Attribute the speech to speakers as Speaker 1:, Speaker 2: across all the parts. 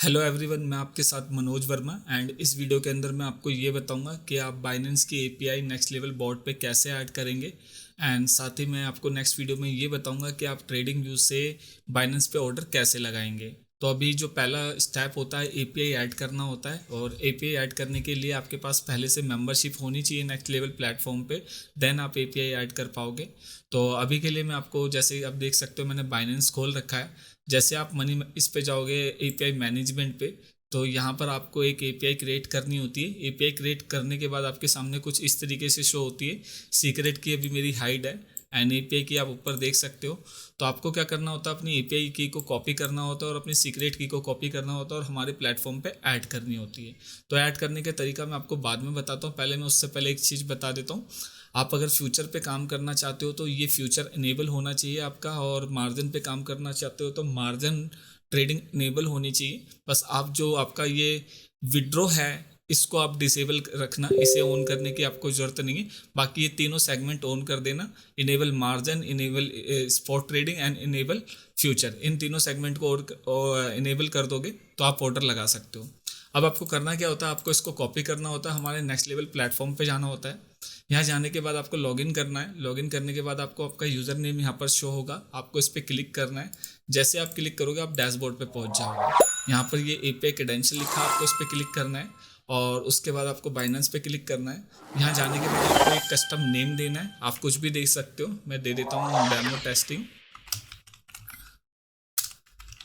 Speaker 1: Hello everyone, मैं आपके साथ मनोज वर्मा एंड इस वीडियो के अंदर मैं आपको ये बताऊंगा कि आप बाइनेंस की एपीआई नेक्स्ट लेवल बॉट पे कैसे ऐड करेंगे। एंड साथ ही मैं आपको नेक्स्ट वीडियो में ये बताऊंगा कि आप ट्रेडिंग व्यू से बाइनेंस पे ऑर्डर कैसे लगाएंगे। तो अभी जो पहला स्टेप होता है एपीआई ऐड करना होता है, और एपीआई ऐड करने के लिए आपके पास पहले से मेंबरशिप होनी चाहिए नेक्स्ट लेवल प्लेटफॉर्म पे, देन आप एपीआई ऐड कर पाओगे। तो अभी के लिए मैं आपको, जैसे आप देख सकते हो मैंने बाइनेंस खोल रखा है। जैसे आप मनी इस पे जाओगे एपीआई मैनेजमेंट पे, तो यहाँ पर आपको एक एपीआई क्रिएट करनी होती है। एपीआई क्रिएट करने के बाद आपके सामने कुछ इस तरीके से शो होती है। सीक्रेट की अभी मेरी हाइड है एंड एपीआई की आप ऊपर देख सकते हो। तो आपको क्या करना होता है, अपनी एपीआई की को कॉपी करना होता है और अपनी सीक्रेट की को कॉपी करना होता है और हमारे प्लेटफॉर्म पे ऐड करनी होती है। तो ऐड करने का तरीका मैं आपको बाद में बताता हूँ, पहले मैं उससे पहले एक चीज़ बता देता हूँ। आप अगर फ्यूचर पे काम करना चाहते हो तो ये फ्यूचर इनेबल होना चाहिए आपका, और मार्जिन पे काम करना चाहते हो तो मार्जिन ट्रेडिंग इनेबल होनी चाहिए। बस आप जो आपका ये विड्रॉ है इसको आप डिसेबल रखना, इसे ऑन करने की आपको ज़रूरत नहीं है। बाकी ये तीनों सेगमेंट ऑन कर देना, enable margin, enable spot trading and enable future. इन तीनों सेगमेंट को और इनेबल कर दोगे तो आप ऑर्डर लगा सकते हो। अब आपको करना क्या होता है, आपको इसको कॉपी करना होता है, हमारे नेक्स्ट लेवल प्लेटफॉर्म पे जाना होता है। यहाँ जाने के बाद आपको लॉगिन करना है। लॉगिन करने के बाद आपको आपका यूज़र नेम यहाँ पर शो होगा, आपको इस पर क्लिक करना है। जैसे आप क्लिक करोगे आप डैशबोर्ड पे पहुँच जाओगे। यहाँ पर ये एपीआई क्रेडेंशियल लिखा है, आपको इस पर क्लिक करना है और उसके बाद आपको बाइनेंस पे क्लिक करना है। यहाँ जाने के बाद आपको एक कस्टम नेम देना है, आप कुछ भी दे सकते हो। मैं दे देता हूँ डेमो टेस्टिंग।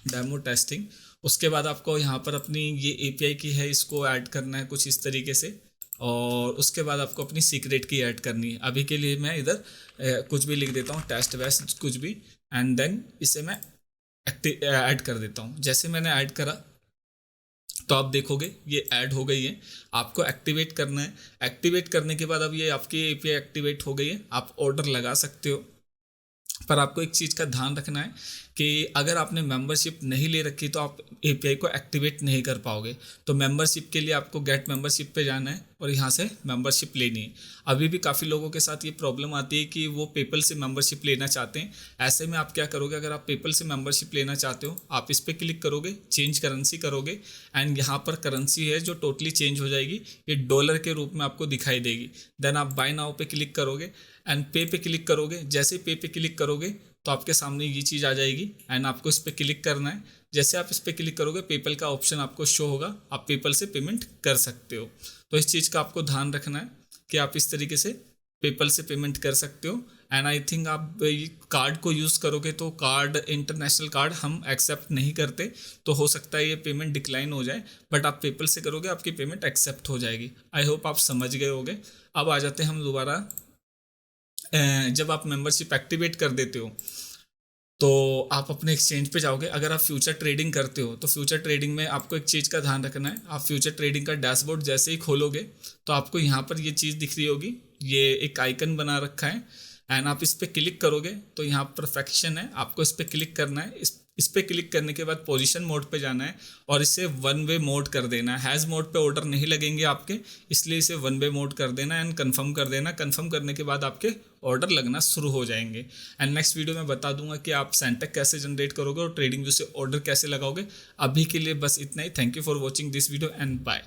Speaker 1: Demo testing. उसके बाद आपको यहाँ पर अपनी ये एपीआई की है इसको ऐड करना है कुछ इस तरीके से, और उसके बाद आपको अपनी सीक्रेट की ऐड करनी है। अभी के लिए मैं इधर कुछ भी लिख देता हूँ, टेस्ट वेस्ट कुछ भी, एंड देन इसे मैं ऐड कर देता हूँ। जैसे मैंने ऐड करा तो आप देखोगे ये ऐड हो गई है। आपको एक्टिवेट करना है। एक्टिवेट करने के बाद अब ये आपकी एपीआई एक्टिवेट हो गई है, आप ऑर्डर लगा सकते हो। पर आपको एक चीज़ का ध्यान रखना है कि अगर आपने मेंबरशिप नहीं ले रखी तो आप एपीआई को एक्टिवेट नहीं कर पाओगे। तो मेंबरशिप के लिए आपको गेट मेंबरशिप पे जाना है और यहाँ से मेंबरशिप लेनी है। अभी भी काफ़ी लोगों के साथ ये प्रॉब्लम आती है कि वो पेपल से मेंबरशिप लेना चाहते हैं। ऐसे में आप क्या करोगे, अगर आप पेपल से मेंबरशिप लेना चाहते हो आप इस पर क्लिक करोगे, चेंज करेंसी करोगे, एंड यहाँ पर करेंसी है जो टोटली चेंज हो जाएगी, ये डॉलर के रूप में आपको दिखाई देगी। देन आप बाय नाउ पे क्लिक करोगे एंड पे क्लिक करोगे। जैसे पे क्लिक करोगे तो आपके सामने ये चीज़ आ जाएगी एंड आपको इस पर क्लिक करना है। जैसे आप इस पर क्लिक करोगे पेपल का ऑप्शन आपको शो होगा, आप पेपल से पेमेंट कर सकते हो। तो इस चीज़ का आपको ध्यान रखना है कि आप इस तरीके से पेपल से पेमेंट कर सकते हो। एंड आई थिंक आप कार्ड को यूज़ करोगे तो कार्ड, इंटरनेशनल कार्ड हम एक्सेप्ट नहीं करते, तो हो सकता है ये पेमेंट डिक्लाइन हो जाए। बट आप पेपल से करोगे आपकी पेमेंट एक्सेप्ट हो जाएगी। आई होप आप समझ गए होगे। अब आ जाते हैं हम दोबारा। जब आप मेंबरशिप एक्टिवेट कर देते हो तो आप अपने एक्सचेंज पे जाओगे। अगर आप फ्यूचर ट्रेडिंग करते हो तो फ्यूचर ट्रेडिंग में आपको एक चीज़ का ध्यान रखना है। आप फ्यूचर ट्रेडिंग का डैशबोर्ड जैसे ही खोलोगे तो आपको यहाँ पर ये चीज़ दिख रही होगी, ये एक आइकन बना रखा है एंड आप इस पर क्लिक करोगे तो यहाँ परफेक्शन है, आपको इस पर क्लिक करना है। इस पर क्लिक करने के बाद पोजीशन मोड पे जाना है और इसे वन वे मोड कर देना है। हैज़ मोड पे ऑर्डर नहीं लगेंगे आपके, इसलिए इसे वन वे मोड कर देना एंड कंफर्म कर देना। कंफर्म करने के बाद आपके ऑर्डर लगना शुरू हो जाएंगे। एंड नेक्स्ट वीडियो में बता दूंगा कि आप सेंटेक कैसे जनरेट करोगे और ट्रेडिंग व्यू से ऑर्डर कैसे लगाओगे। अभी के लिए बस इतना ही। Thank you for watching this video and bye.